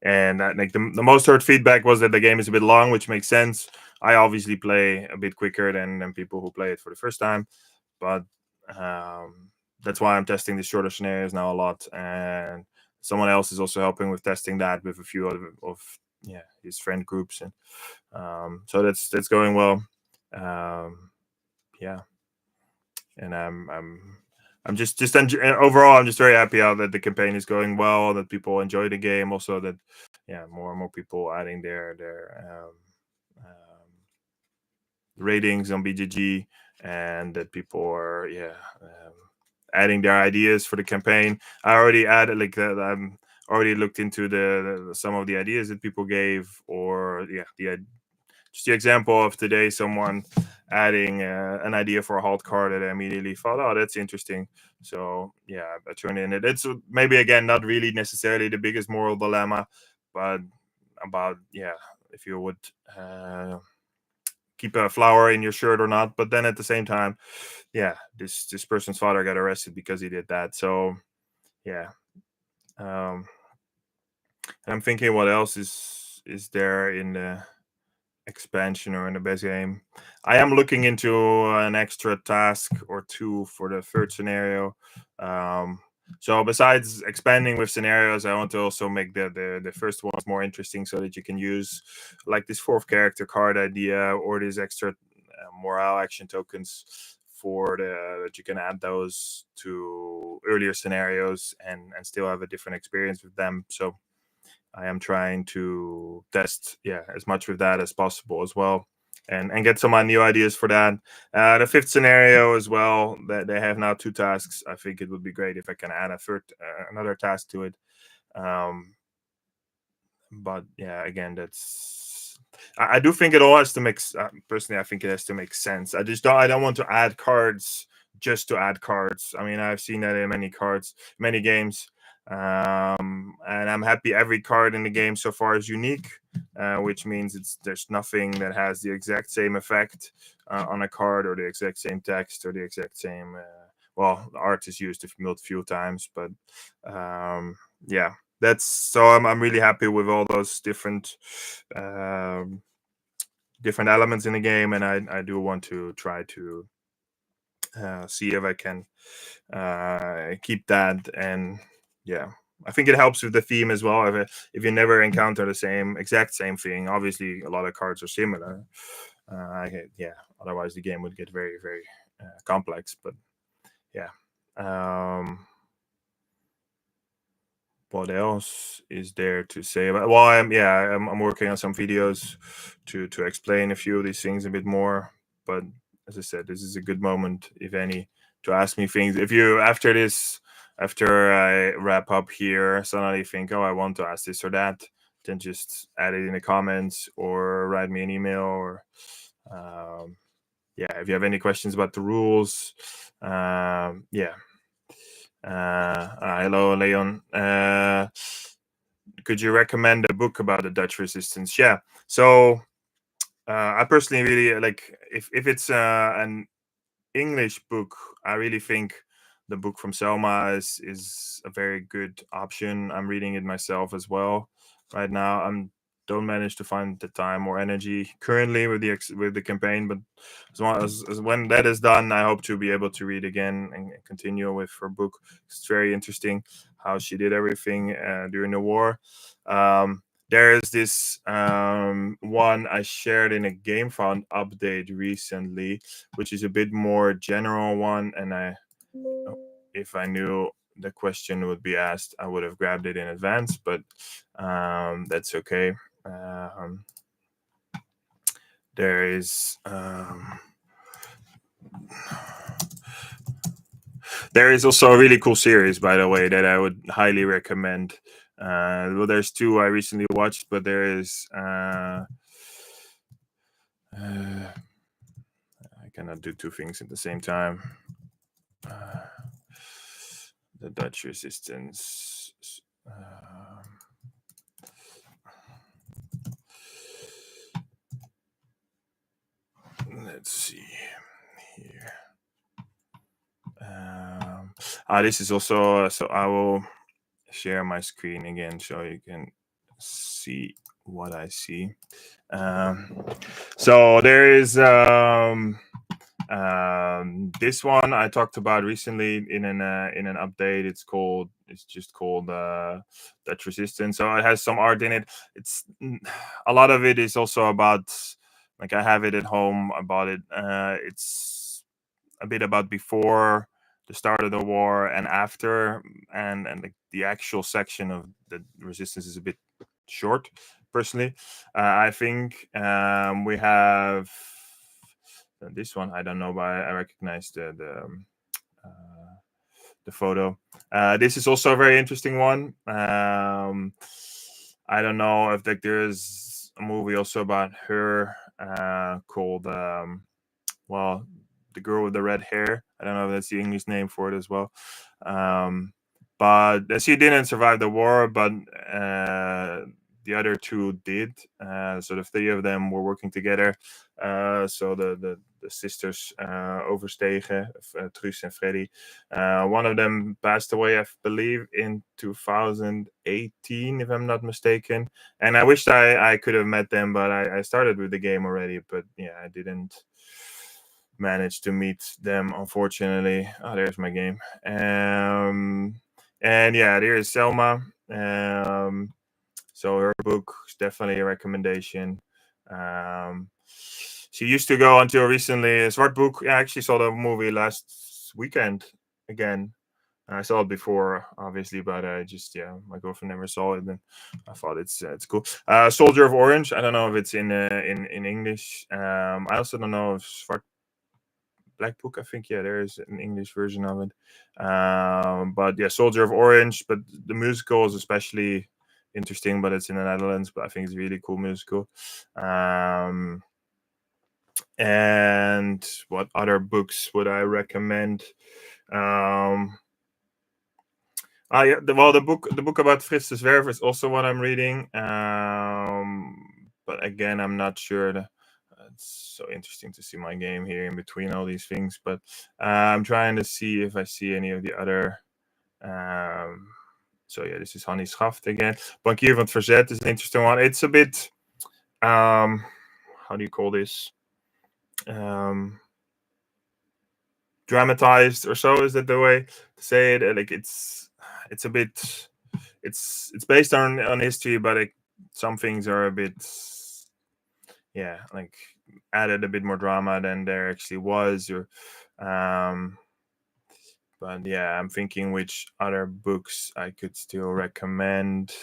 and like the most heard feedback was that the game is a bit long, which makes sense. I obviously play a bit quicker than people who play it for the first time, but that's why I'm testing the shorter scenarios now a lot. And someone else is also helping with testing that with a few of yeah, his friend groups, and so that's going well. Yeah, and I'm overall, I'm just very happy how that the campaign is going well, that people enjoy the game, also that, yeah, more and more people adding their ratings on BGG, and that people are, yeah, adding their ideas for the campaign. I already added, like, that. I'm already looked into some of the ideas that people gave, or yeah, just the example of today, someone adding an idea for a halt card that I immediately thought, oh, that's interesting. So yeah, I turned in it. It's maybe, again, not really necessarily the biggest moral dilemma, but about, yeah, if you would keep a flower in your shirt or not. But then at the same time, yeah, this person's father got arrested because he did that. So yeah, and I'm thinking, what else is there in the expansion or in the base game? I am looking into an extra task or two for the third scenario. So besides expanding with scenarios, I want to also make the first ones more interesting, so that you can use, like, this fourth character card idea, or these extra morale action tokens for that you can add those to earlier scenarios and still have a different experience with them. So I am trying to test, yeah, as much with that as possible as well, and get some new ideas for that. The fifth scenario as well, that they have now two tasks. I think it would be great if I can add another task to it. But yeah, again, I do think it all has to make personally. I think it has to make sense. I don't want to add cards just to add cards. I mean, I've seen that in many games, and I'm happy every card in the game so far is unique, which means there's nothing that has the exact same effect on a card, or the exact same text, or the exact same. Well, the art is used a few times, but yeah, that's so. I'm really happy with all those um, different elements in the game, and I do want to try to see if I can keep that. And yeah, I think it helps with the theme as well. If you never encounter the exact same thing, obviously a lot of cards are similar. Yeah, otherwise the game would get very very complex. But yeah. What else is there to say about? Well, I'm working on some videos to explain a few of these things a bit more. But as I said, this is a good moment, if any, to ask me things. If you after I wrap up here, suddenly think, oh, I want to ask this or that, then just add it in the comments or write me an email. Or yeah, if you have any questions about the rules, yeah. Hello, Leon. Could you recommend a book about the Dutch resistance? Yeah. So I personally really like, if it's an English book, I really think the book from Selma is a very good option. I'm reading it myself as well right now. I'm don't manage to find the time or energy currently with with the campaign, but as when that is done, I hope to be able to read again and continue with her book. It's very interesting how she did everything during the war. There is this one I shared in a GameFound update recently, which is a bit more general one. And if I knew the question would be asked, I would have grabbed it in advance, but that's okay. Um, there is there is also a really cool series, by the way, that I would highly recommend. Well, there's two I recently watched, but there is I cannot do two things at the same time. The Dutch resistance. Let's see here. This is also so I will share my screen again so you can see what I see. So there is this one I talked about recently in an update. It's just called Dutch Resistance. So it has some art in it. It's a lot of it is also about, like, I have it at home. I bought it. It's a bit about before the start of the war and after, and the actual section of the resistance is a bit short. Personally, I think we have this one. I don't know, but I recognize the photo. This is also a very interesting one. I don't know if there's a movie also about her called well, the girl with the red hair. I don't know if that's the English name for it as well. But she didn't survive the war, but the other two did. So the three of them were working together. So the sisters Overstegen, Truus and Freddy. One of them passed away, I believe, in 2018, if I'm not mistaken. And I wished I could have met them, but I started with the game already. But yeah, I didn't manage to meet them, unfortunately. Oh, there's my game. And yeah, there's Selma. So her book is definitely a recommendation. Um, she used to go until recently. Zwart Book. Yeah, I actually saw the movie last weekend again. I saw it before, obviously, but I just, yeah, my girlfriend never saw it, and I thought it's cool. Soldier of Orange. I don't know if it's in English. I also don't know if Zwart Black Book. I think, yeah, there is an English version of it. But yeah, Soldier of Orange. But the musical is especially interesting, but it's in the Netherlands. But I think it's a really cool musical. And what other books would I recommend? Yeah, the book about Frits de Zwerver is also what I'm reading. But again, I'm not sure. It's so interesting to see my game here in between all these things. But I'm trying to see if I see any of the other. So yeah, this is Hannie Schaft again. Bankier van het Verzet is an interesting one. It's a bit, how do you call this? Dramatized or so, is that the way to say it? Like it's a bit, it's based on history, but some things are a bit, yeah, like added a bit more drama than there actually was. Or but yeah, I'm thinking which other books I could still recommend.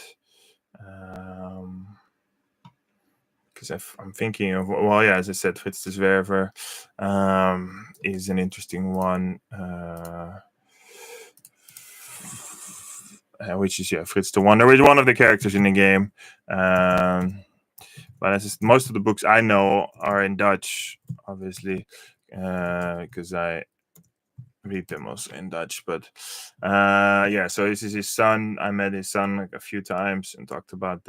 Because I'm thinking of, well, yeah, as I said, Frits de Zwerver is an interesting one. Which is, yeah, Frits the Wonder, which is one of the characters in the game. But most of the books I know are in Dutch, obviously, because I read them also in Dutch. But yeah, so this is his son. I met his son like a few times and talked about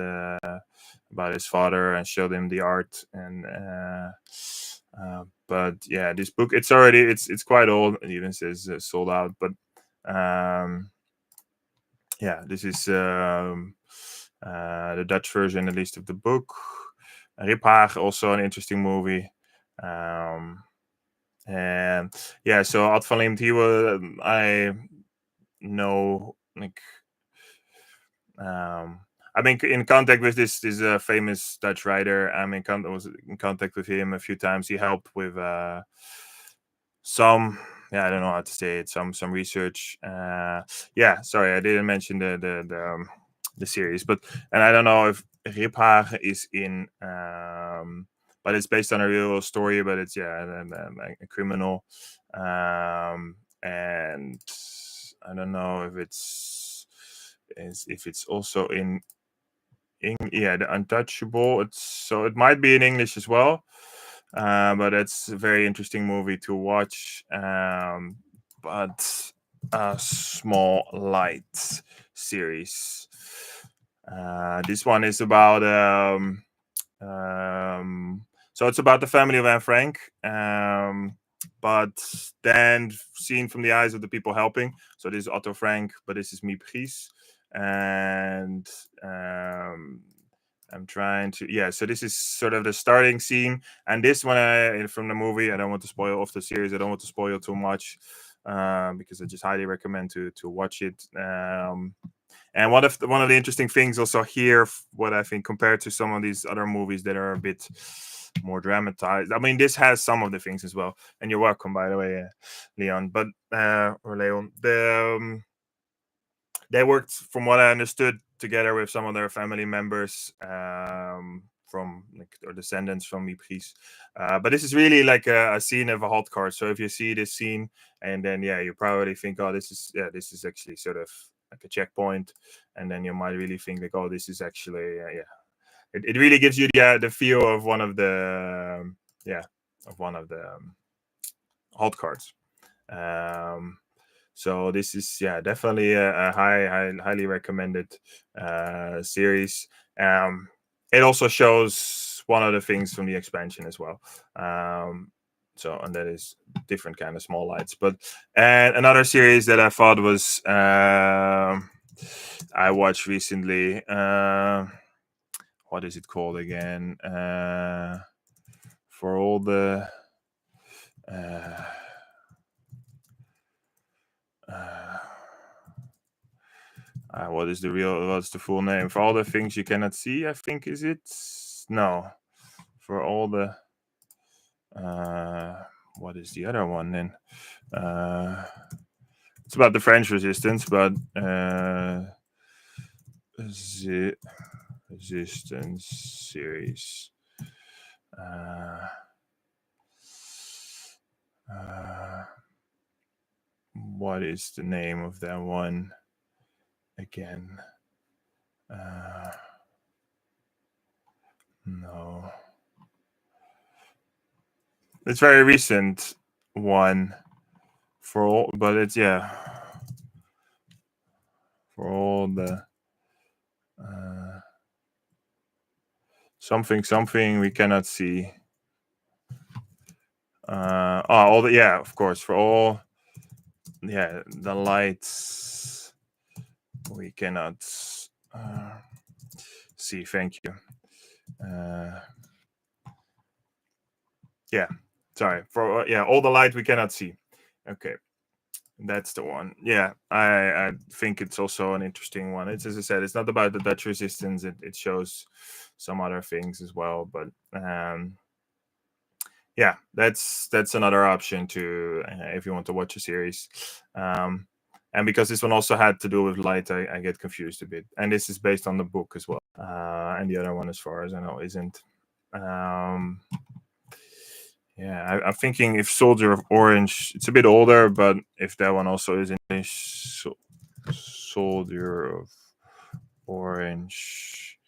his father and showed him the art. And but yeah, this book, it's quite old. It even says sold out. But yeah, this is the Dutch version, at least, of the book. Rip Haag, also an interesting movie. And yeah, so Ad van Liemt, I know, like, I've been in contact with this famous Dutch writer. Was in contact with him a few times. He helped with some, yeah, I don't know how to say it, some research. Yeah, sorry, I didn't mention the series, but, and I don't know if Rip Haag is in, but it's based on a real story. But it's, yeah, a criminal, and I don't know if it's also in yeah, The Untouchable. It might be in English as well. But it's a very interesting movie to watch. But a Small Light series. This one is about so it's about the family of Anne Frank, but then seen from the eyes of the people helping. So this is Otto Frank, but this is Miep and I'm trying to, yeah. So this is sort of the starting scene, and this one from the movie. I don't want to spoil off the series. I don't want to spoil too much, because I just highly recommend to watch it. And one of the interesting things also here, what I think, compared to some of these other movies that are a bit more dramatized. I mean, this has some of the things as well. And you're welcome, by the way, Leon. But or Leon, they worked, from what I understood, together with some of their family members, from, like, or descendants from Miep. But this is really like a scene of a hot card. So if you see this scene, and then, yeah, you probably think, oh, this is actually sort of like a checkpoint, and then you might really think, like, oh, this is actually, yeah. It really gives you the feel of one of the hot cards. So this is, yeah, definitely a highly recommended series. It also shows one of the things from the expansion as well. So, and that is different kind of Small Lights. But, and another series that I thought was I watched recently. What is it called again? For all the what's the full name? For All the Things You Cannot See, I think, is it? No. For all the what is the other one then? It's about the French resistance, but the resistance series. What is the name of that one again? No, it's very recent one for all, but it's for all the something we cannot see. All the of course, for all the lights we cannot see. Thank you. Sorry for all the light we cannot see. Okay, that's the one. I think it's also an interesting one. It's, as I said, it's not about the Dutch resistance. It shows some other things as well, but that's another option to if you want to watch a series. And because this one also had to do with light, I get confused a bit. And this is based on the book as well. And the other one, as far as I know, isn't. I'm thinking if Soldier of Orange, it's a bit older, but if that one also is English, Soldier of Orange.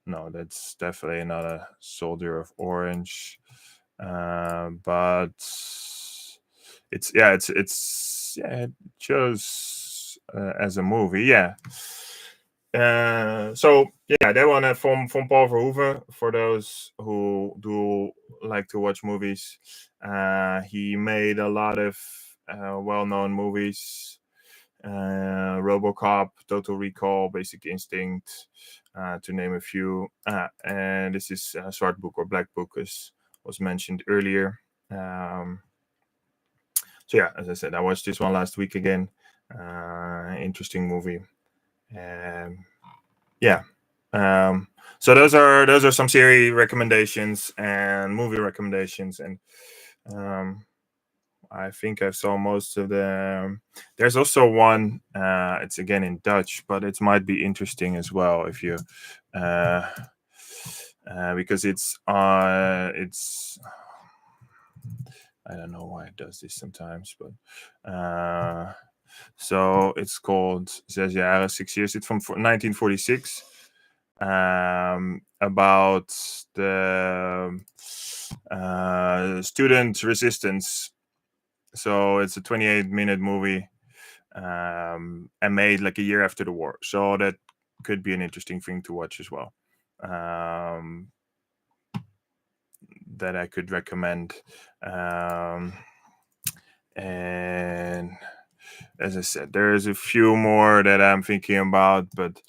No, that's definitely not a Soldier of Orange. But it shows as a movie. That one from Paul Verhoeven. For those who do like to watch movies, he made a lot of well-known movies. RoboCop, Total Recall, Basic Instinct, to name a few. And this is Zwart Boek or Black Book, as was mentioned earlier. As I said, I watched this one last week again. Interesting movie. So those are some series recommendations and movie recommendations, and I think I saw most of them. There's also one. It's again in Dutch, but it might be interesting as well if you, because it's. I don't know why it does this sometimes, but so it's called 6 Jaren, 6 years. It's from 1946. About the student resistance. So it's a 28-minute movie, and made like a year after the war. So that could be an interesting thing to watch as well. That I could recommend. And as I said, there's a few more that I'm thinking about, but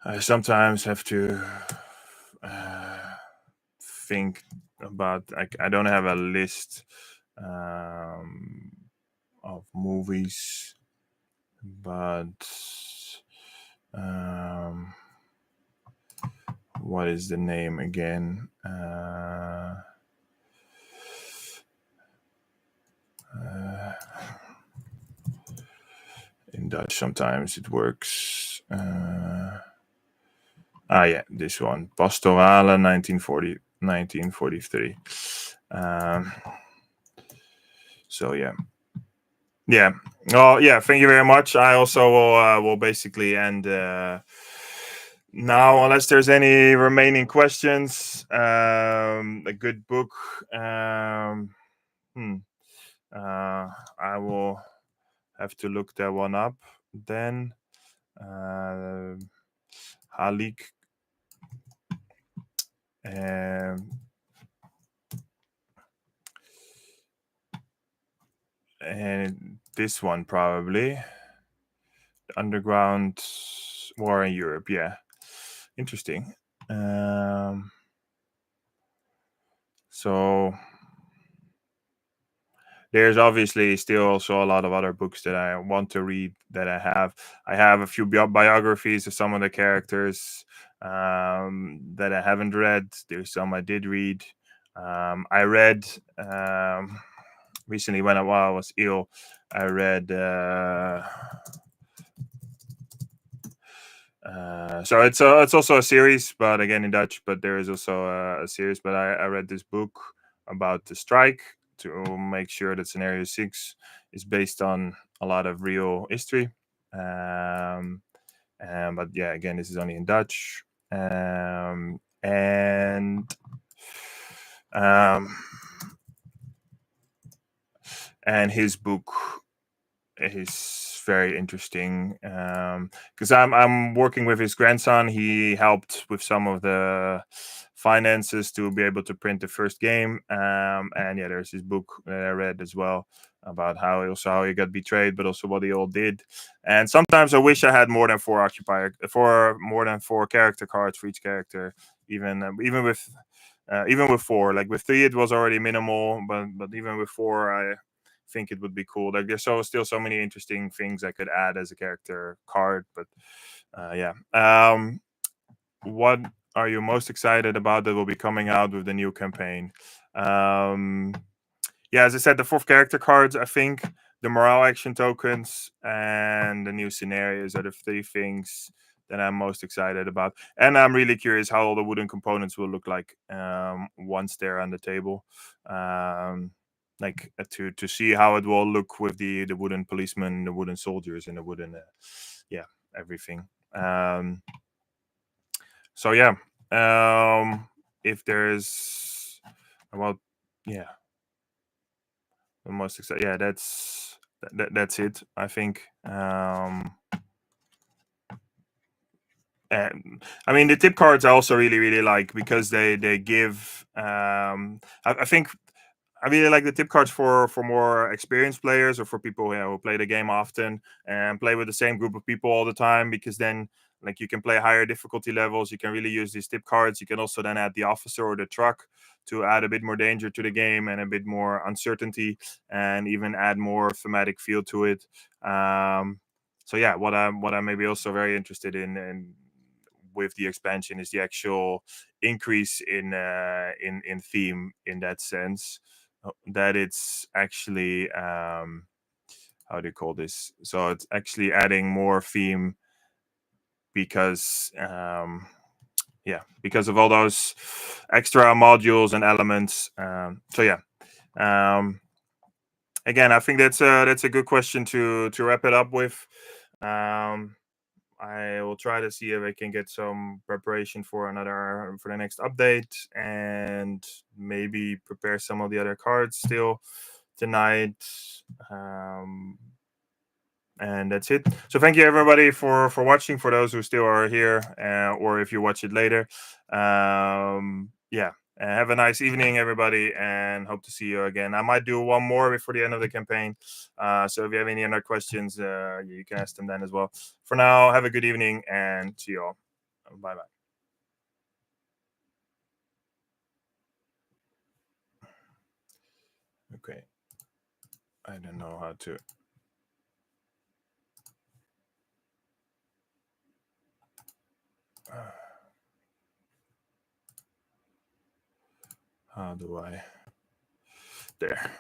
I sometimes have to think about. I don't have a list of movies, but what is the name again? In Dutch, sometimes it works. This one, Pastorale, 1943. Oh, thank you very much. I also will basically end now, unless there's any remaining questions. A good book. I will have to look that one up then. Halik. And this one probably. Underground War in Europe. Yeah. Interesting. So there's obviously still also a lot of other books that I want to read that I have a few biographies of some of the characters that I haven't read. There's some I did read. I read recently while I was ill. I read so it's also a series, but again in Dutch. But there is also a series. But I read this book about the strike to make sure that Scenario 6 is based on a lot of real history. But yeah, again, this is only in Dutch. Um, and his book is very interesting because I'm working with his grandson. He helped with some of the finances to be able to print the first game. And yeah, there's his book that I read as well about how he got betrayed, but also what he all did. And sometimes I wish I had more than more than four character cards for each character. Even with four, like with three, it was already minimal, but even with four, I think it would be cool. Like there's still so many interesting things I could add as a character card. But yeah, what are you most excited about that will be coming out with the new campaign? Um, yeah, as I said, the fourth character cards, I think the morale action tokens and the new scenarios are the three things that I'm most excited about. And I'm really curious how all the wooden components will look like once they're on the table. To see how it will look with the wooden policemen, the wooden soldiers, and the wooden yeah, everything. So yeah, if there's well, yeah, the most exciting. Yeah, that's it. I think. And I mean, the tip cards I also really like because they give. I think I really like the tip cards for more experienced players or for people who play the game often and play with the same group of people all the time, because then like you can play higher difficulty levels. You can really use these tip cards. You can also then add the officer or the truck to add a bit more danger to the game and a bit more uncertainty, and even add more thematic feel to it. So yeah, what I'm maybe also very interested in with the expansion is the actual increase in theme, in that sense, that it's actually how do you call this, so it's actually adding more theme because because of all those extra modules and elements. So yeah, um again, I think that's a good question to wrap it up with. um I will try to see if I can get some preparation for the next update, and maybe prepare some of the other cards still tonight. Um, and that's it. So thank you everybody for watching. For those who still are here, or if you watch it later, yeah. Have a nice evening, everybody, and hope to see you again. I might do one more before the end of the campaign. So if you have any other questions, you can ask them then as well. For now, have a good evening and see you all. Bye bye. Okay. I don't know how to. How do I? There.